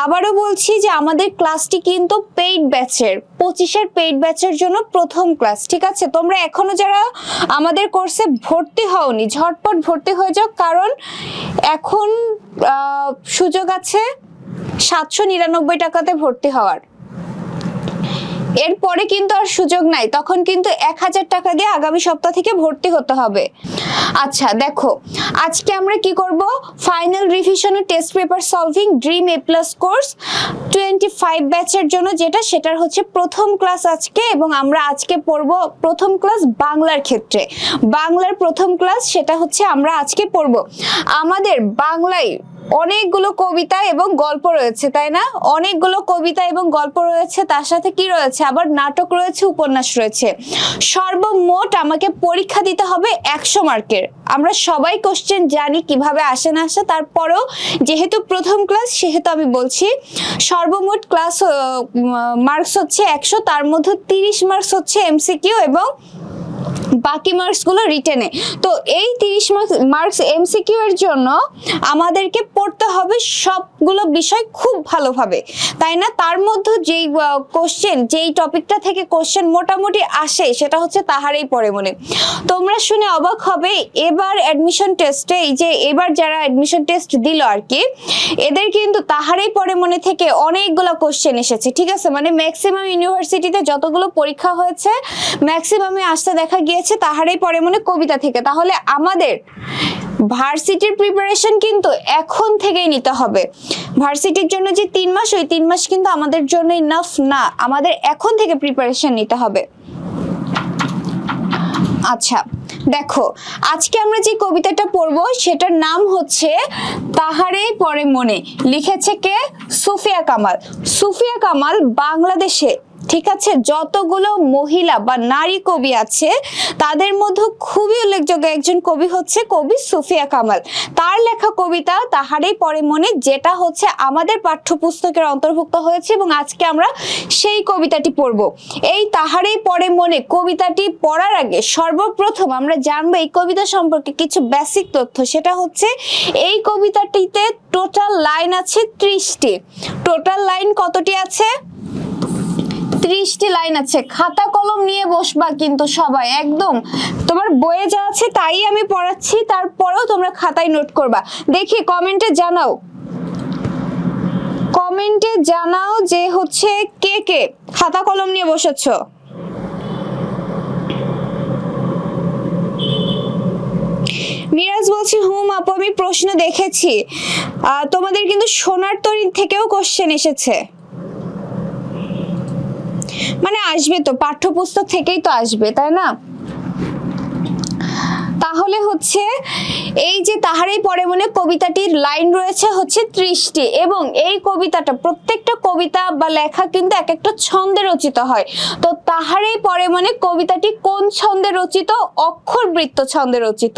আবারও বলছি যে আমাদের ক্লাসটি কিন্তু পেইড ব্যাচের, 25-এর পেইড ব্যাচের জন্য প্রথম ক্লাস, ঠিক আছে? তোমরা এখনো যারা আমাদের কোর্সে ভর্তি হওনি ঝটপট ভর্তি হয়ে যাও, কারণ এখন সুযোগ আছে 799 টাকাতে ভর্তি হওয়ার। এরপরে কিন্তু আর সুযোগ নাই, তখন কিন্তু 1000 টাকা দিয়ে আগামী সপ্তাহ থেকে ভর্তি হতে হবে। আচ্ছা দেখো, আজকে আমরা কি করব, ফাইনাল রিভিশনের test paper solving dream A plus course 25 ব্যাচের জন্য, সেটার হচ্ছে প্রথম ক্লাস আজকে। এবং আমরা আজকে পড়ব প্রথম ক্লাস বাংলার ক্ষেত্রে, বাংলার প্রথম ক্লাস, সেটা হচ্ছে আমরা আজকে পড়ব। আমাদের বাংলায় অনেকগুলো কবিতা এবং গল্প রয়েছে, তাই না? অনেকগুলো কবিতা এবং গল্প রয়েছে, তার সাথে কি রয়েছে, আবার নাটক রয়েছে, উপন্যাস রয়েছে। সর্বমোট আমাকে পরীক্ষা দিতে হবে 100 মার্কের। আমরা সবাই কোশ্চেন জানি কিভাবে আসে না আসে, তারপরেও যেহেতু প্রথম ক্লাস সেহেতু আমি বলছি সর্বমোট ক্লাস মার্কস হচ্ছে 100, তার মধ্যে 30 মার্কস হচ্ছে এমসিকিউ এবং বাকি মার্কস গুলো রিটেনে। তো এই 30 মার্কস এমসিকিউ এর জন্য আমাদেরকে পড়তে হবে সবগুলো বিষয় খুব ভালোভাবে, তাই না? তার মধ্যে যেই কোশ্চেন, যেই টপিকটা থেকে কোশ্চেন মোটামুটি আসে সেটা হচ্ছে তাহারেই পড়ে মনে। তোমরা শুনে অবাক হবে, এবার অ্যাডমিশন টেস্টে, এই যে এবার যারা অ্যাডমিশন টেস্ট দিল আর কি, এদের কিন্তু তাহারেই পড়ে মনে থেকে অনেকগুলো কোশ্চেন এসেছে, ঠিক আছে? মানে ম্যাক্সিমাম ইউনিভার্সিটিতে যতগুলো পরীক্ষা হয়েছে ম্যাক্সিমামে আসতে দেখা গিয়েছে তাহারেই পড়ে মনে কবিতা থেকে। তাহলে আমাদের ভার্সিটির প্রিপারেশন কিন্তু এখন থেকেই নিতে হবে। ভার্সিটির জন্য যে 3 মাস, ওই 3 মাস কিন্তু আমাদের জন্য ইনাফ না, আমাদের এখন থেকে প্রিপারেশন নিতে হবে। আচ্ছা দেখো, আজকে আমরা যে কবিতাটা পড়বো সেটার নাম হচ্ছে তাহারেই পড়ে মনে। লিখেছে কে? সুফিয়া কামাল। সুফিয়া কামাল বাংলাদেশে, ঠিক আছে, যতগুলো মহিলা বা নারী কবি আছে তাদের মধ্যে খুবই উল্লেখযোগ্য একজন কবি হচ্ছে কবি সুফিয়া কামাল। তার লেখা কবিতা তাহারেই পড়ে মনে, যেটা হচ্ছে আমাদের পাঠ্যপুস্তকের অন্তর্ভুক্ত হয়েছে, এবং আজকে আমরা সেই কবিতাটি পড়ব। এই তাহারেই পড়ে মনে কবিতাটি পড়ার আগে সর্বপ্রথম আমরা জানবো এই কবিতা সম্পর্কে কিছু বেসিক তথ্য। সেটা হচ্ছে এই কবিতাটিতে টোটাল লাইন আছে 30টি। টোটাল লাইন কতটি আছে? 30টি লাইন আছে। খাতা কলম নিয়ে বসবা কিন্তু সবাই, একদম তোমার বইয়ে যা আছে তাই আমি পড়াচ্ছি, তারপরেও তোমরা খাতায় নোট করবা। দেখি কমেন্টে জানাও, কমেন্টে জানাও যে হচ্ছে কে কে খাতা কলম নিয়ে বসেছো। মিরাজ বলছি হুম আপু আমি প্রশ্ন দেখেছি, তোমাদের কিন্তু সোনার তরী থেকেও কোশ্চেন এসেছে। মানে আসবে তো, পাঠ্যপুস্তক থেকেই তো আসবে, তাই না? তাহলে হচ্ছে এই যে তাহারেই পড়ে মনে কবিতাটির লাইন রয়েছে হচ্ছে 30টি, এবং এই কবিতাটা প্রত্যেকটা কবিতা বা লেখা কিন্তু এক একটা ছন্দে রচিত হয়। তো তাহারেই পড়ে মনে কবিতাটি কোন ছন্দে রচিত? অক্ষরবৃত্ত ছন্দে রচিত।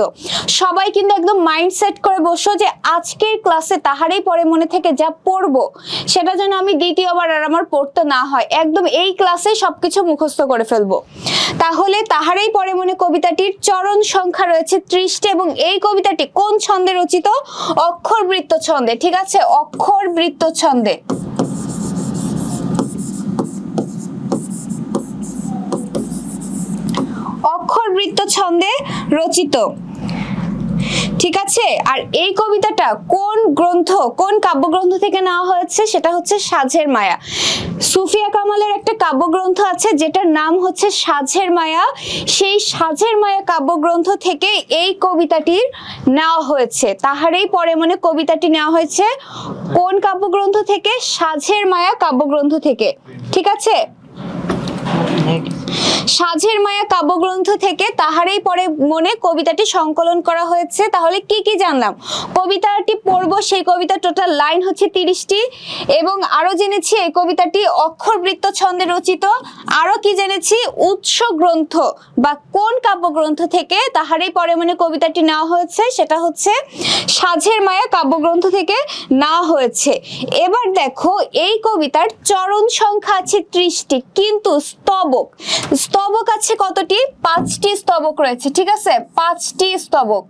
সবাই কিন্তু একদম মাইন্ড সেট করে বসো যে আজকের ক্লাসে তাহারেই পড়ে মনে থেকে যা পড়বো সেটা যেন আমি দ্বিতীয়বার আর আমার পড়তে না হয়, একদম এই ক্লাসে সবকিছু মুখস্থ করে ফেলবো। তাহলে তাহারেই পড়ে মনে কবিতাটির চরণ সংখ্যা রয়েছে 30টি, এবং এই কবিতাটি কোন ছন্দে রচিত? অক্ষরবৃত্ত ছন্দে, ঠিক আছে? অক্ষরবৃত্ত ছন্দে। অক্ষরবৃত্ত ছন্দে রচিত, ঠিক আছে? আর এই কবিতাটা কোন গ্রন্থ, কোন কাব্যগ্রন্থ থেকে নেওয়া হয়েছে? সেটা হচ্ছে সাঁঝের মায়া। সুফিয়া কামালের একটা কাব্যগ্রন্থ আছে যেটার নাম হচ্ছে সাঁঝের মায়া। সেই সাঁঝের মায়া কাব্যগ্রন্থ থেকে এই কবিতাটির নেওয়া হয়েছে। তাহারেই পড়ে মনে কবিতাটি নেওয়া হয়েছে কোন কাব্যগ্রন্থ থেকে? সাঁঝের মায়া কাব্যগ্রন্থ থেকে, ঠিক আছে? সাঁঝের মায়া কাব্যগ্রন্থ থেকে তাহারেই পড়ে মনে কবিতাটি সংকলন করা হয়েছে। তাহলে কি কি জানলাম? কবিতাটি পড়বো, সেই কবিতা টোটাল লাইন হচ্ছে 30টি, এবং আরো জেনেছি এই কবিতাটি অক্ষরবৃত্ত ছন্দে রচিত। আরো কি জেনেছি? উৎস গ্রন্থ বা কোন কাব্যগ্রন্থ থেকে তাহারেই পড়ে মনে কবিতাটি নেওয়া হয়েছে, সেটা হচ্ছে সাঁঝের মায়া কাব্যগ্রন্থ থেকে নেওয়া হয়েছে। এবার দেখো এই কবিতার চরণ সংখ্যা আছে 30টি, কিন্তু স্তবক, স্তবক আছে কতটি? 5টি স্তবক রয়েছে, ঠিক আছে? 5টি স্তবক,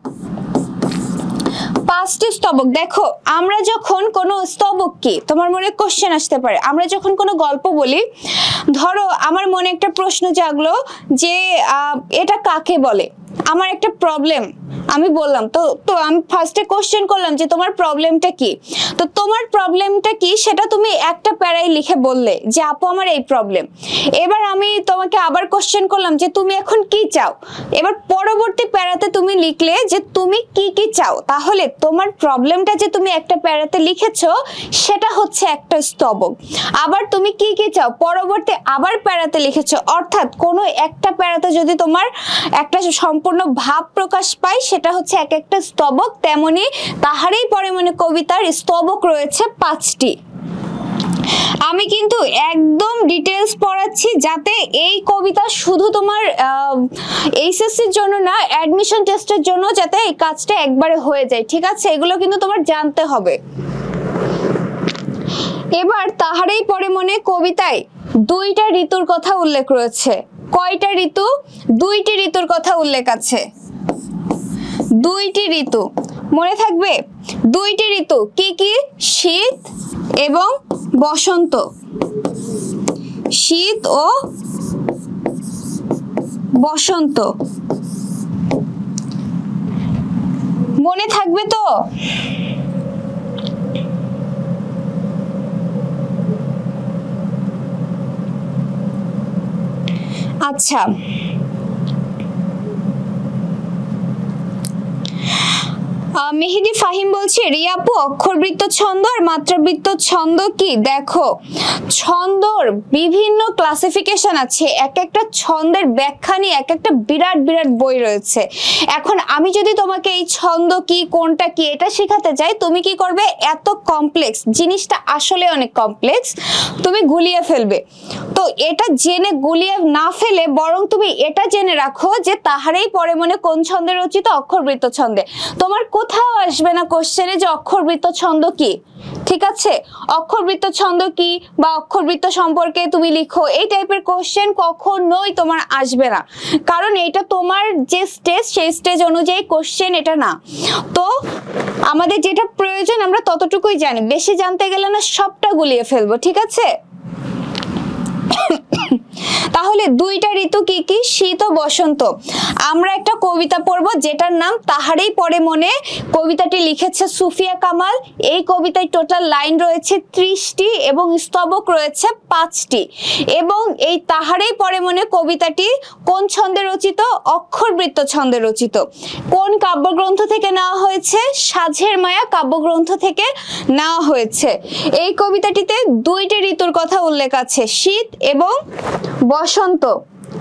পাঁচটি স্তবক। দেখো আমরা যখন কোনো স্তবক কি, তোমার মনে কোশ্চেন আসতে পারে, আমরা যখন কোনো গল্প বলি, ধরো আমার মনে একটা প্রশ্ন জাগলো যে এটা কাকে বলে, আমার একটা প্রবলেম আমি বললাম, তো আমি ফার্স্টে কোশ্চেন করলাম যে তোমার প্রবলেমটা কি, তো তোমার প্রবলেমটা কি সেটা তুমি একটা প্যারায় লিখে বললে যে আপু আমার এই প্রবলেম। এবার আমি তোমাকে আবার কোশ্চেন করলাম যে তুমি এখন কি চাও, এবার পরবর্তী প্যারাতে তুমি লিখলে যে তুমি কি কি চাও, তাহলে তোমার প্রবলেমটা যে তুমি একটা প্যারাতে লিখেছো সেটা হচ্ছে একটা স্তবক। আবার তুমি কি কি চাও পরবর্তী আবার প্যারাতে লিখেছো, অর্থাৎ কোনো একটা প্যারাতে যদি তোমার একটা সম্পূর্ণ ভাব প্রকাশ পায় সেটা হচ্ছে এক একটা স্তবক। তেমনি তাহারেই পরে মনে কবিতার স্তবক রয়েছে 5টি। আমি কিন্তু একদম ডিটেলস পড়াচ্ছি যাতে এই কবিতা শুধু তোমার এইচএসসির জন্য না, অ্যাডমিশন টেস্টের জন্য যাতে এই কাজটা একবারে হয়ে যায়, ঠিক আছে? এগুলো কিন্তু তোমার জানতে হবে। এবার তাহারেই পরে মনে কবিতায় 2টা ঋতুর কথা উল্লেখ রয়েছে। কয়টা ঋতু? 2টি ঋতুর কথা উল্লেখ আছে। 2টি ঋতু মনে থাকবে। 2টি ঋতু কি কি? শীত এবং বসন্ত। শীত ও বসন্ত মনে থাকবে তো? আচ্ছা, মেহেদি ফাহিম বলছে রিয়াপু অক্ষরবৃত্ত ছন্দ আর মাত্রাবৃত্ত ছন্দ কি? দেখো ছন্দর বিভিন্ন ক্লাসিফিকেশন আছে, এক একটা ছন্দের ব্যাখ্যা নিয়ে এক একটা বিরাট বিরাট বই রয়েছে। এখন আমি যদি তোমাকে এই ছন্দ কি কোনটা কি এটা শেখাতে যাই, তুমি কি করবে? এত কমপ্লেক্স জিনিসটা আসলে অনেক কমপ্লেক্স, তুমি গুলিয়ে ফেলবে। তো এটা জেনে গুলিয়ে না ফেলে বরং তুমি এটা জেনে রাখো যে তাহারেই পরে মনে কোন ছন্দে রচিত? অক্ষরবৃত্ত ছন্দে। তোমার কোথাও আসবে না কোশ্চেনে যে অক্ষরবৃত্ত ছন্দ কি, ঠিক আছে? অক্ষরবৃত্ত ছন্দ কি বা অক্ষরবৃত্ত সম্পর্কে তুমি লিখো, এই টাইপের কোশ্চেন কখনোই তোমার আসবে না, কারণ এটা তোমার যে স্টেজ সেই স্টেজ অনুযায়ী কোশ্চেন এটা না। তো আমাদের যেটা প্রয়োজন আমরা ততটুকুই জানি, বেশি জানতে গেলে না সবটা গুলিয়ে ফেলবো, ঠিক আছে? তাহলে 2টা ঋতু কি কি? শীত ও বসন্ত। আমরা একটা কবিতা পড়বো যেটার নাম তাহারেই পরে মনে। কবিতাটি লিখেছে সুফিয়া কামাল। এই কবিতায় টোটাল লাইন রয়েছে 30টি এবং স্তবক রয়েছে 5টি। এবং এই তাহারেই পরে মনে কবিতাটি কোন ছন্দে রচিত? অক্ষরবৃত্ত ছন্দে রচিত। কোন কাব্যগ্রন্থ থেকে নেওয়া হয়েছে? সাঝের মায়া কাব্যগ্রন্থ থেকে নেওয়া হয়েছে। এই কবিতাটিতে 2টি ঋতুর কথা উল্লেখ আছে, শীত এবং বসন্ত,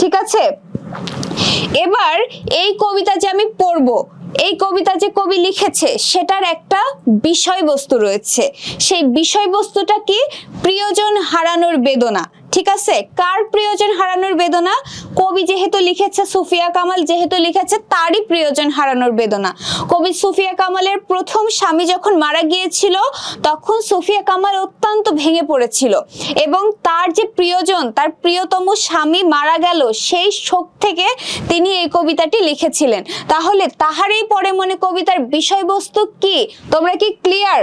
ঠিক আছে? এবার এই কবিতা যে আমি পড়বো, এই কবিতা যে কবি লিখেছে সেটার একটা বিষয়বস্তু রয়েছে। সেই বিষয়বস্তুটা কি? প্রিয়জন হারানোর বেদনা, ঠিক আছে? কার প্রিয়জন হারানোর বেদনা? কবি যেহেতু লিখেছে, সুফিয়া কামাল যেহেতু লিখেছে, তারই প্রিয়জন হারানোর বেদনা। কবি সুফিয়া কামালের প্রথম স্বামী যখন মারা গিয়েছিল তখন সুফিয়া কামাল অত্যন্ত ভেঙে পড়েছিল এবং তার যে প্রিয়জন, তার প্রিয়তম স্বামী মারা গেল, সেই শোক থেকে তিনি এই কবিতাটি লিখেছিলেন। তাহলে তাহারেই পরে মনে কবিতার বিষয়বস্তু কি? তোমরা কি ক্লিয়ার?